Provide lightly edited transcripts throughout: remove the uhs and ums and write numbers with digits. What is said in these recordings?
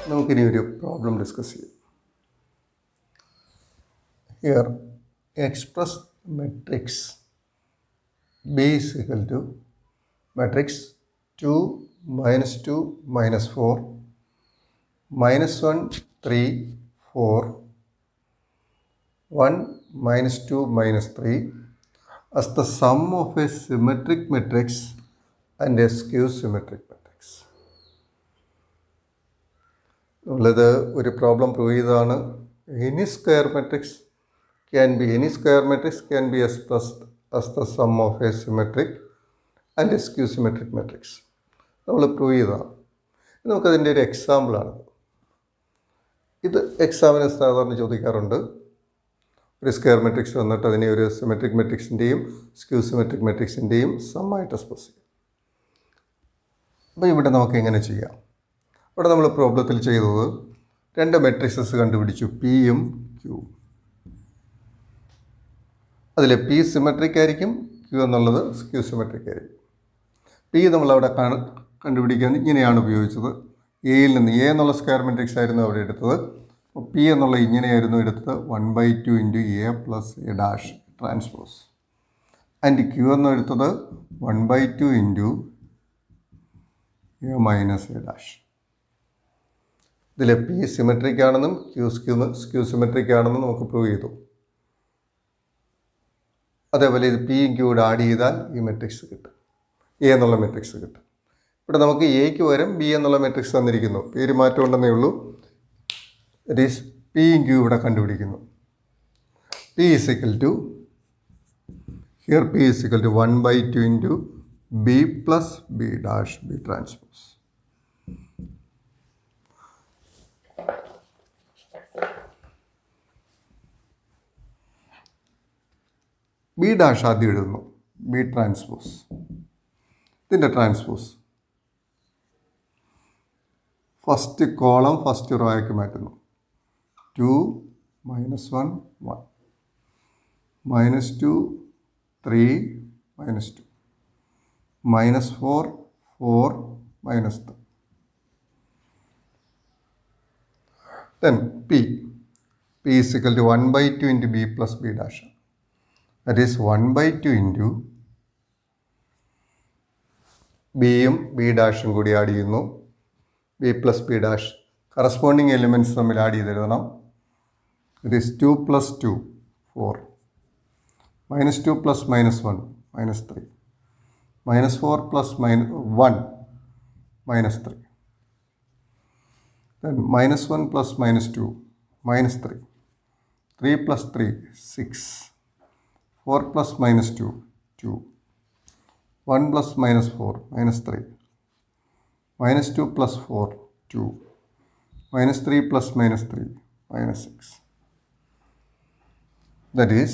നമുക്കിനി ഒരു problem discuss ചെയ്യാം. Here express matrix B is equal to matrix 2 minus 2 minus 4 minus 1 3 4 1 minus 2 minus 3 as the sum of a symmetric matrix and a skew symmetric matrix. നമ്മളിത് ഒരു problem prove ചെയ്തതാണ്. Any square matrix can be expressed as the sum of a symmetric and a skew symmetric matrix. നമ്മൾ prove ചെയ്തതാണ്. നമുക്കതിൻ്റെ ഒരു എക്സാമ്പിളാണ്. ഇത് എക്സാമിന് സാധാരണ ചോദിക്കാറുണ്ട്. ഒരു സ്ക്വയർ മെട്രിക്സ് വന്നിട്ട് അതിനെ ഒരു സിമെട്രിക് മെട്രിക്സിൻ്റെയും സ്ക്യൂ സിമെട്രിക് മെട്രിക്സിൻ്റെയും സമ്മായിട്ട് എക്സ്പ്രസ് ചെയ്യും. അപ്പോൾ ഇവിടെ നമുക്ക് എങ്ങനെ ചെയ്യാം? ഇവിടെ നമ്മൾ പ്രോബ്ലത്തിൽ ചെയ്തത് രണ്ട് മെട്രിക്സസ് കണ്ടുപിടിച്ചു, പിയും ക്യൂ. അതിൽ പി സിമെട്രിക് ആയിരിക്കും, ക്യൂ എന്നുള്ളത് സ്ക്യൂ സിമെട്രിക് ആയിരിക്കും. പി നമ്മളവിടെ കണ്ടുപിടിക്കാൻ ഇങ്ങനെയാണ് ഉപയോഗിച്ചത്. എയിൽ നിന്ന് എ എന്നുള്ള സ്ക്വയർ മെട്രിക്സ് ആയിരുന്നു അവിടെ എടുത്തത്. അപ്പോൾ പി എന്നുള്ള ഇങ്ങനെയായിരുന്നു എടുത്തത് 1/2 into A plus A dash transpose. And Q എന്ന് എടുത്തത് 1/2 into A minus A dash. ഇതിൽ പി സിമെട്രിക് ആണെന്നും സ്ക്യൂ സിമെട്രിക് ആണെന്നും നമുക്ക് പ്രൂവ് ചെയ്തു. അതേപോലെ ഇത് പിയും ക്യൂടെ ആഡ് ചെയ്താൽ ഈ മെട്രിക്സ് കിട്ടും, എ എന്നുള്ള മെട്രിക്സ് കിട്ടും. ഇവിടെ നമുക്ക് എക്ക് പകരം ബി എന്നുള്ള മെട്രിക്സ് തന്നിരിക്കുന്നു. പേര് മാറ്റം ഉണ്ടെന്നേ ഉള്ളൂ. ഇറ്റ് ഈസ് പിയും ക്യൂ ഇവിടെ കണ്ടുപിടിക്കുന്നു. P is equal to here P is equal to 1/2 into B plus B dash B transpose. B dash ആദ്യം എഴുതുന്നു, ബി ട്രാൻസ്പോസ്. ഇതിൻ്റെ transpose first column first row ആക്കി മാറ്റുന്നു. 2 -1 1 -2 3 -2 -4 4 -3. Then P is equal to 1/2 into B plus B dash. That is 1/2 into ബിയും B ഡാഷും കൂടി add ചെയ്യുന്നു. B plus B dash corresponding elements തമ്മിൽ ആഡ് ചെയ്തെഴുതണം. It is 2 + 2 4 -2 + -1 -3 -4 + -1 -3 then -1 + -2 -3 3 + 3 6 4 + -2 2 1 + -4 -3 -2 + 4 2 -3 + -3 -6. That is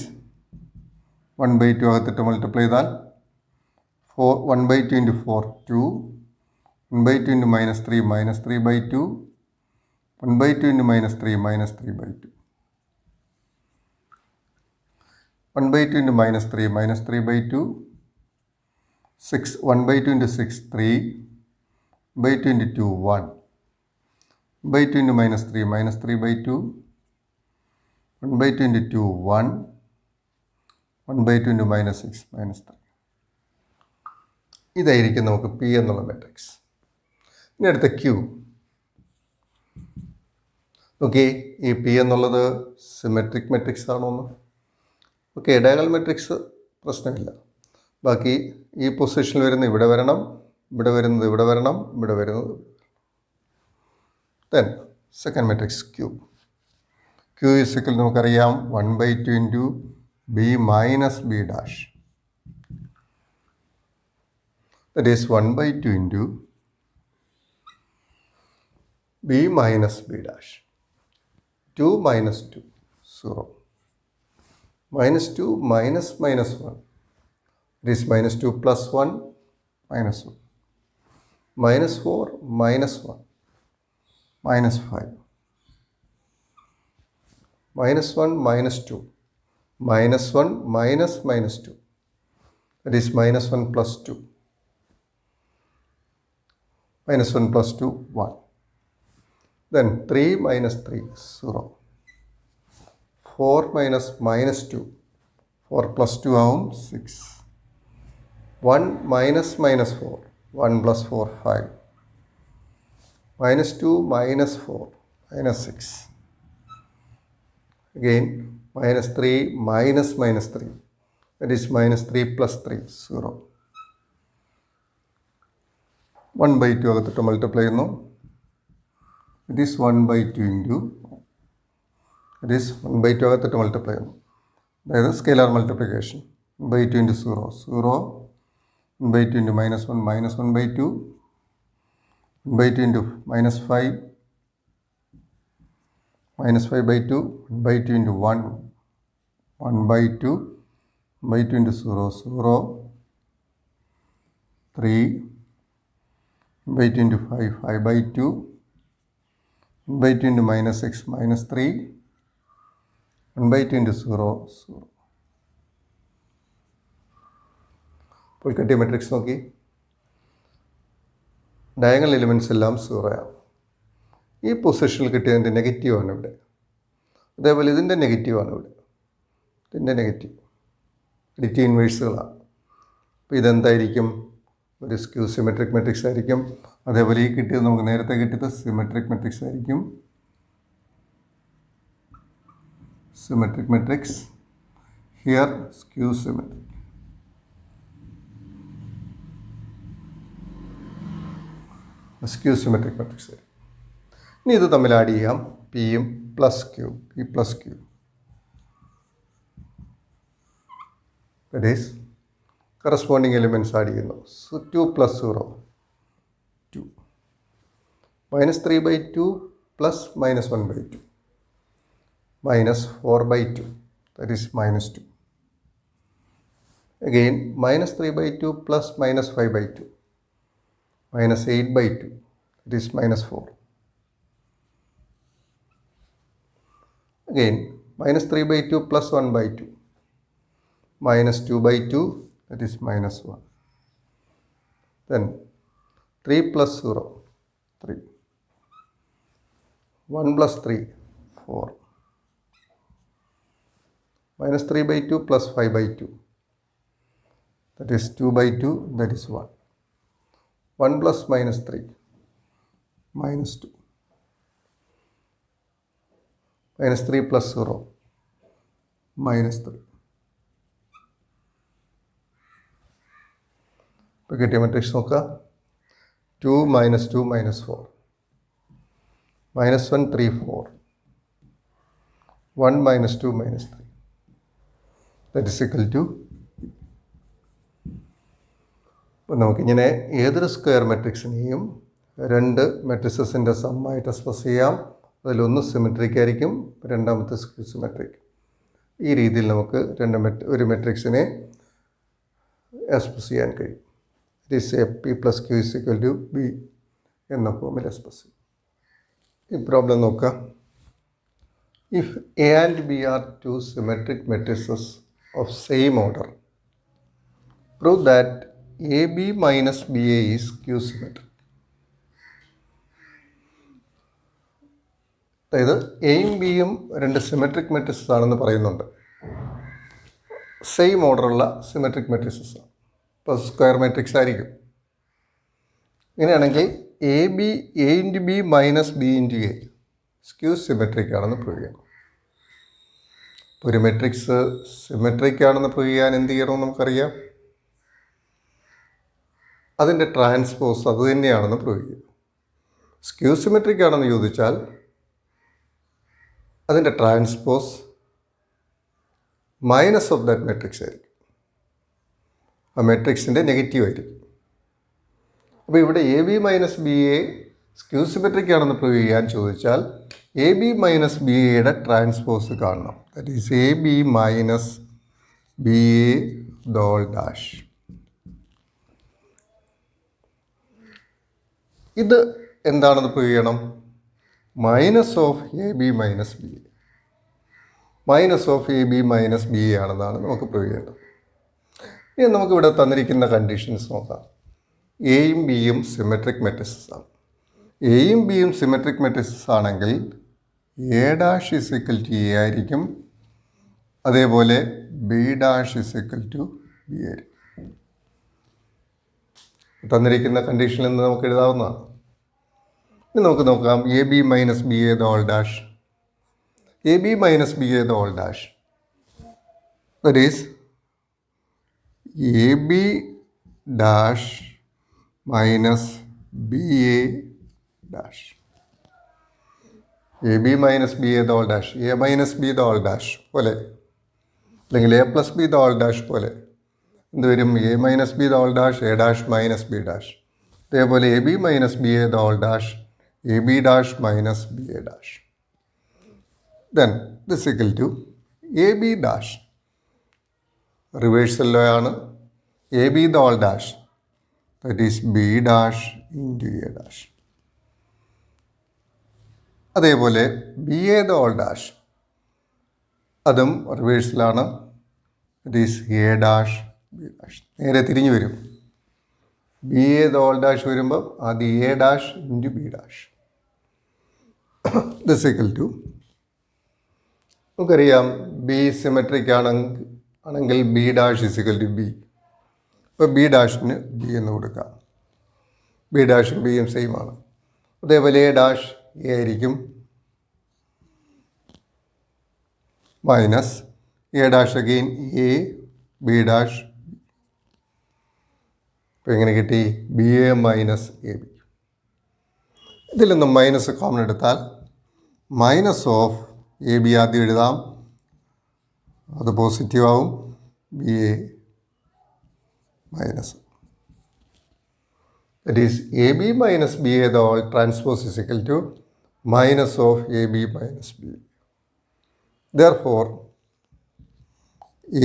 1/2 അകത്തിട്ട് multiply ചെയ്താൽ 1/2 into 4 2 1/2 into -3 -3/2 1/2 into -3 -3/2 1/2 into -3 -3/2 6 1/2 into 6 3 1/2 into 2 1 1/2 into -3 -3/2 1/2 into 2 1 1/2 into -6 -3. ഇതായിരിക്കും നമുക്ക് P എന്നുള്ള മെട്രിക്സ്. ഇനി അടുത്ത ക്യൂ. ഓക്കെ, ഈ പി എന്നുള്ളത് സിമെട്രിക് മെട്രിക്സ് ആണോ എന്ന്? ഓക്കെ, ഡയഗണൽ മെട്രിക്സ് പ്രശ്നമില്ല. ബാക്കി ഈ പൊസിഷനിൽ വരുന്ന ഇവിടെ വരണം, ഇവിടെ വരുന്നത് ഇവിടെ വരണം, ഇവിടെ വരുന്നത്. Then second matrix Q. Q is equal നമുക്കറിയാം 1/2 into B minus B dash. That is 1/2 into B minus B dash. 2 - 2 0 -2 -1 it is -2 + 1 -1 -4 -1 -5 -1 -2 -1 -2 that is -1 + 2 -1 + 2 1 Then 3 minus 3, 0. 4 minus minus 2. 4 plus 2 ആവും 6. 1 minus minus 4. 1 plus 4, 5. Minus 2 minus 4, minus 6. Again, minus 3 minus minus 3. That is minus 3 plus 3, 0. 1 by 2 അകത്തിട്ട് multiply ചെയ്യുന്നു. It is 1 by 2 into, it is 1 by 2 അകത്തിട്ട് multiply ചെയ്യുന്നു. അതായത് scalar multiplication. 1 by 2 into 0, 0. 1 by 2 into minus 1, minus 1 by 2. 1 by 2 into minus 5, minus 5 by 2. 1 by 2 into 1, 1 by 2. 1 by 2 into 0, 0. 3. 1 by 2 into 5, 5 by 2. 1 by 2 into minus 6, minus 3. 1 by 2 into 0, 0. ഇപ്പോൾ കിട്ടിയ matrix നോക്കി. Diagonal elements എല്ലാം 0 ആണ്. ഈ പൊസിഷനിൽ കിട്ടിയതിൻ്റെ നെഗറ്റീവാണ് ഇവിടെ. അതേപോലെ ഇതിൻ്റെ നെഗറ്റീവാണ് ഇവിടെ. ഇതിൻ്റെ നെഗറ്റീവ് ഡിറ്റി ഇൻവേഴ്സുകളാണ്. അപ്പോൾ ഇതെന്തായിരിക്കും? ഒരു സ്ക്യൂ സിമെട്രിക് മെട്രിക്സ് ആയിരിക്കും. അതേപോലെ ഈ കിട്ടിയത് നമുക്ക് നേരത്തെ കിട്ടിയത് സിമെട്രിക് മെട്രിക്സ് ആയിരിക്കും. Symmetric matrix, here skew symmetric. Skew symmetric matrix ആയിരിക്കും. ഇനി ഇത് തമ്മിൽ ആഡ് ചെയ്യാം. പിയും plus Q, P plus Q. That is corresponding elements add ചെയ്യുന്നു. 2 plus 0, 2. Minus 3 by 2 plus minus 1 by 2. Minus 4 by 2, that is minus 2. Again, minus 3 by 2 plus minus 5 by 2. Minus 8 by 2, that is minus 4. Again, minus 3 by 2 plus 1 by 2. Minus 2 by 2, that is minus 1. Then 3 plus 0, 3. 1 plus 3, 4. Minus 3 by 2 plus 5 by 2. That is 2 by 2, that is 1. 1 plus minus 3, minus 2. Minus 3 plus 0, minus 3. ഇപ്പോൾ കിട്ടിയ matrix നോക്കുക. 2 minus 2 minus 4. Minus 1, 3, 4. 1 minus 2 minus 3. That is equal to. അപ്പോൾ നമുക്കിങ്ങനെ ഏതൊരു square മെട്രിക്സിനെയും രണ്ട് മെട്രിക്സിൻ്റെ സമ്മായിട്ട് express ചെയ്യാം. അതിലൊന്ന് symmetric ആയിരിക്കും, രണ്ടാമത്തെ സ്ക്യൂ സിമെട്രിക്. ഈ രീതിയിൽ നമുക്ക് ഒരു മെട്രിക്സിനെ എക്സ്പ്രസ് ചെയ്യാൻ കഴിയും. This A P plus Q is equal to B എന്ന ഫോമിൽ എക്സ്പ്രസ് ചെയ്യും. ഈ പ്രോബ്ലം നോക്കാം. If A and B are two symmetric matrices of same order, prove that A B minus B A is skew symmetric. അതായത് എയും ബിയും രണ്ട് symmetric matrixes ആണെന്ന് പറയുന്നുണ്ട്. സെയിം ഓർഡറുള്ള സിമെട്രിക് മെട്രിക്സസ് ആണ്. ഇപ്പോൾ സ്ക്വയർ മെട്രിക്സ് ആയിരിക്കും. ഇങ്ങനെയാണെങ്കിൽ A into B minus B into A skew symmetric ആണെന്ന് പ്രൂവ് ചെയ്യണം. ഒരു മെട്രിക്സ് സിമെട്രിക് ആണെന്ന് പ്രൂവ് ചെയ്യാൻ എന്ത് ചെയ്യണമെന്ന് നമുക്കറിയാം. അതിൻ്റെ ട്രാൻസ്പോസ് അത് തന്നെയാണെന്ന് പ്രൂവ് ചെയ്യും. സ്ക്യൂ സിമെട്രിക് ആണെന്ന് ചോദിച്ചാൽ അതിൻ്റെ transpose minus of that matrix ആയിരിക്കും. ആ മെട്രിക്സിൻ്റെ നെഗറ്റീവ് ആയിരിക്കും. അപ്പോൾ ഇവിടെ A B minus B A skew symmetric ആണെന്ന് പ്രൂവ് ചെയ്യാൻ ചോദിച്ചാൽ എ ബി മൈനസ് ബി എയുടെ ട്രാൻസ്പോസ് കാണണം. That is A B minus B A whole dash. ഇത് എന്താണെന്ന് പ്രൂവ് ചെയ്യണം. Minus of A B minus B A. Minus of A B minus B A ആണെന്നാണ് നമുക്ക് പ്രൂവ് ചെയ്യേണ്ടത്. ഇനി നമുക്കിവിടെ തന്നിരിക്കുന്ന കണ്ടീഷൻസ് നോക്കാം. എയും ബിയും സിമെട്രിക് മെട്രിക്സസ് ആണ്. എയും ബിയും സിമെട്രിക് മെട്രിക്സ് ആണെങ്കിൽ A dash is equal to A ആയിരിക്കും, അതേപോലെ B dash is equal to B ആയിരിക്കും. തന്നിരിക്കുന്ന കണ്ടീഷനിൽ നിന്ന് നമുക്ക് എഴുതാവുന്നതാണ്. ഇനി നമുക്ക് നോക്കാം A B minus B A the whole dash. A B minus B A the whole dash, that is A B dash minus B A dash. A B minus B A the whole dash, A minus B the whole dash പോലെ, അല്ലെങ്കിൽ A plus B the whole dash പോലെ എന്ത് വരും? A minus B the whole dash A dash minus B dash. അതേപോലെ A B minus B A the whole dash A B dash minus B A dash. Then this equal to A B dash. Reversal ആണ്. A B the whole dash, that is B dash into A dash. അതേപോലെ B A the whole dash, അതും റിവേഴ്സലാണ്. That is A dash B dash. നേരെ തിരിഞ്ഞു വരും. B A the whole dash വരുമ്പോൾ അത് A dash into B dash. This equal to, നമുക്കറിയാം B symmetric ആണെങ്കിൽ B dash is equal to B. അപ്പോൾ ബി ഡാഷിന് ബി എന്ന് കൊടുക്കാം. ബി ഡാഷും ബിയും സെയിം ആണ്. അതേപോലെ എ ഡാഷ് എ ആയിരിക്കും, minus A dash again A B dash. ഇപ്പോൾ എങ്ങനെ കിട്ടി? B A minus A B. ഇതിൽ നിന്നും മൈനസ് കോമൺ എടുത്താൽ മൈനസ് ഓഫ് എ ബി ആദ്യം എഴുതാം, അത് പോസിറ്റീവ് ആവും. B A minus, that is A B minus B A the whole transpose is equal to minus of A B minus B. Therefore,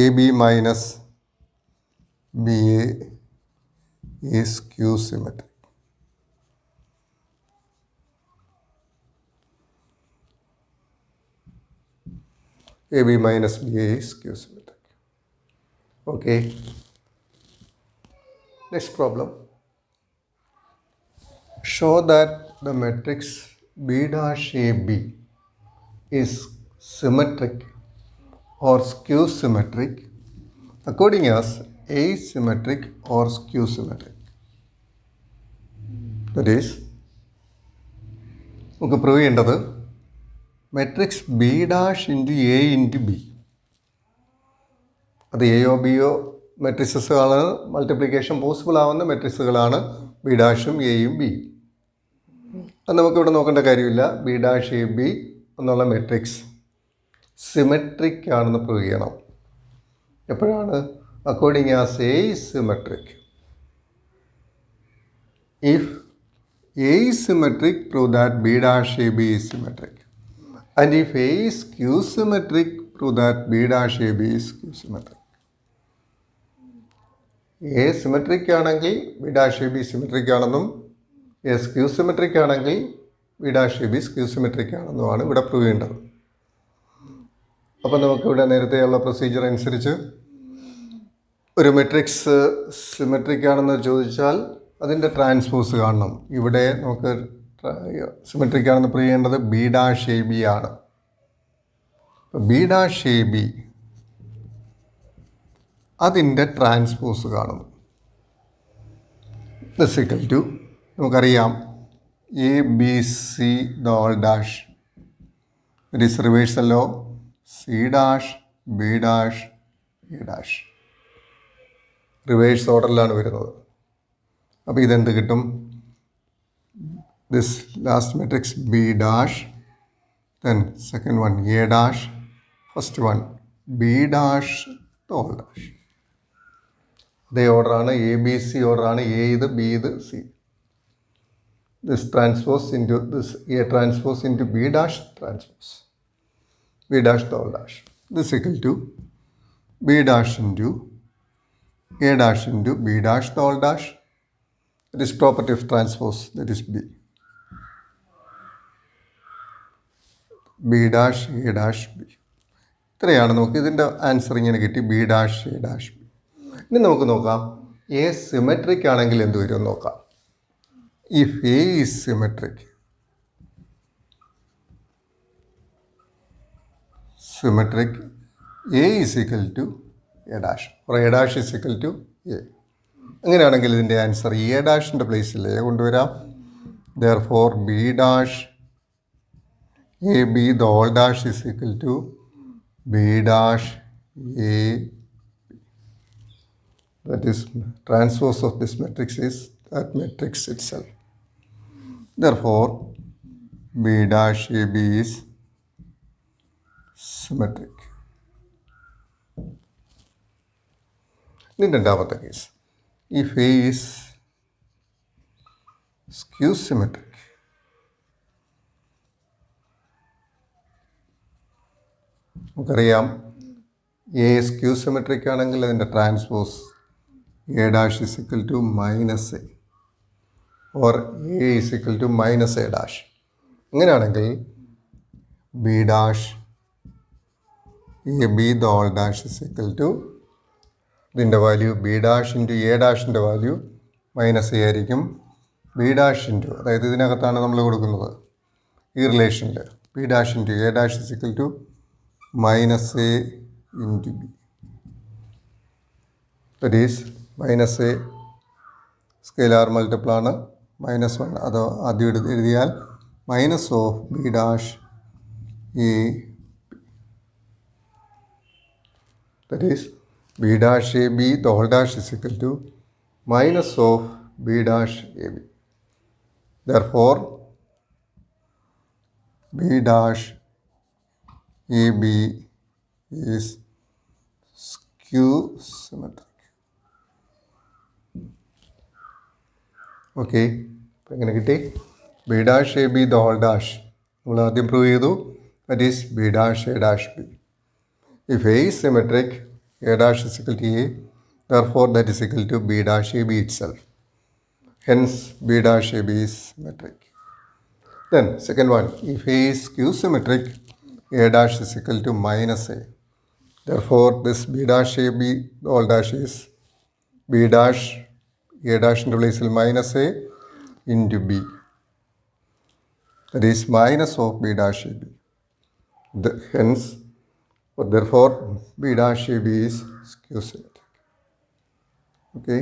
AB minus BA is skew symmetric. AB minus BA is skew symmetric. Okay. Next problem. Show that the matrix B dash AB is symmetric or skew symmetric according as A is symmetric or skew symmetric. That is, നമുക്ക് prove ചെയ്യേണ്ടത് matrix B dash into A into B, അത് എയോ ബിയോ മെട്രിക്സുകളാണ്, multiplication possible ആവുന്ന മെട്രിക്സുകളാണ് B ഡാഷും എയും ബിയും. അത് നമുക്കിവിടെ നോക്കേണ്ട കാര്യമില്ല. ബി ഡാഷ് എ ബി എന്നുള്ള മെട്രിക്സ് സിമെട്രിക് ആണെന്ന് പ്രൂവ് ചെയ്യണം. എപ്പോഴാണ്? According as A is symmetric. If A is symmetric, prove that B dash A B is symmetric. And if A is skew symmetric, prove that B dash A B is skew symmetric. A symmetric ആണെങ്കിൽ B dash A B symmetric ആണെന്നും, A skew symmetric ആണെങ്കിൽ B dash A B skew symmetric ആണെന്നുമാണ് ഇവിടെ prove ചെയ്യേണ്ടത്. അപ്പോൾ നമുക്കിവിടെ നേരത്തെയുള്ള procedure അനുസരിച്ച് ഒരു മെട്രിക്സ് സിമെട്രിക് ആണെന്ന് ചോദിച്ചാൽ അതിൻ്റെ ട്രാൻസ്പോസ് കാണണം. ഇവിടെ നമുക്ക് സിമെട്രിക് ആണെന്ന് പ്രൂവ് ചെയ്യേണ്ടത് ബി ഡാഷ് എ ബി ആണ്. അപ്പോൾ ബി ഡാഷ് എ ബി അതിൻ്റെ ട്രാൻസ്പോസ് കാണുന്നു. ദിസ് ഈക്വൽ ടു, നമുക്കറിയാം A B C the whole dash, it is reversal of C dash B dash A dash. Reverse ഓർഡറിലാണ് വരുന്നത്. അപ്പോൾ ഇതെന്ത് കിട്ടും? This last matrix B dash, then second one A dash, first one B dash the whole dash. അതേ ഓർഡറാണ്, A B C ഓർഡറാണ്. A ഇത്, B ഇത്, C. This transpose into this A transpose into B dash transpose B dash the whole dash. This equal to B dash into A dash into B dash the whole dash. It is property of transpose, that is B. B dash A dash B. ഇത്രയാണ് നമുക്ക് ഇതിൻ്റെ answer ഇങ്ങനെ കിട്ടി. B dash A dash B. ഇനി നമുക്ക് നോക്കാം A symmetric ആണെങ്കിൽ എന്ത് വരും നോക്കാം. if A is symmetric, A is equal to A dash, or A dash is equal to A. അങ്ങനെയാണെങ്കിൽ ഇതിൻ്റെ ആൻസർ എ ഡാഷിൻ്റെ പ്ലേസിൽ എ കൊണ്ടുവരാം. Therefore B dash A B the whole dash is equal to B dash A. That is transpose of this matrix is that matrix itself. Therefore B dash A B is symmetric. ഇനി രണ്ടാമത്തെ case, if A is skew symmetric, നമുക്കറിയാം A skew symmetric ആണെങ്കിൽ അതിൻ്റെ transpose A dash is equal to minus A, or A is equal to minus A dash. അങ്ങനെയാണെങ്കിൽ B dash A B the whole dash is equal to, ഇതിൻ്റെ value B dash into A ഡാഷിൻ്റെ value minus A ആയിരിക്കും. B dash into, അതായത് ഇതിനകത്താണ് നമ്മൾ കൊടുക്കുന്നത് ഈ റിലേഷനിൽ, B dash into A dash is equal to minus A into B. That is minus A scalar മൾട്ടിപ്പിളാണ്, -1 അത് ആദ്യം എഴുതിയാൽ minus of B dash A, that is b dash a b the whole dash is equal to minus of b dash a b. Therefore b dash a b is skew symmetric. Okay, അപ്പോൾ എങ്ങനെ കിട്ടി? B dash A B the whole dash നമ്മൾ ആദ്യം prove ചെയ്തു, that is B dash A dash B. If A is symmetric, A dash is equal to A, therefore that is equal to B dash AB itself. Hence B dash AB is symmetric. Then second one, if A is skew symmetric, A dash is equal to minus A. Therefore this B dash AB all dash is B dash A dash into place minus A into B. That is minus of B dash AB. Hence therefore B dash AB is skew symmetric. Okay.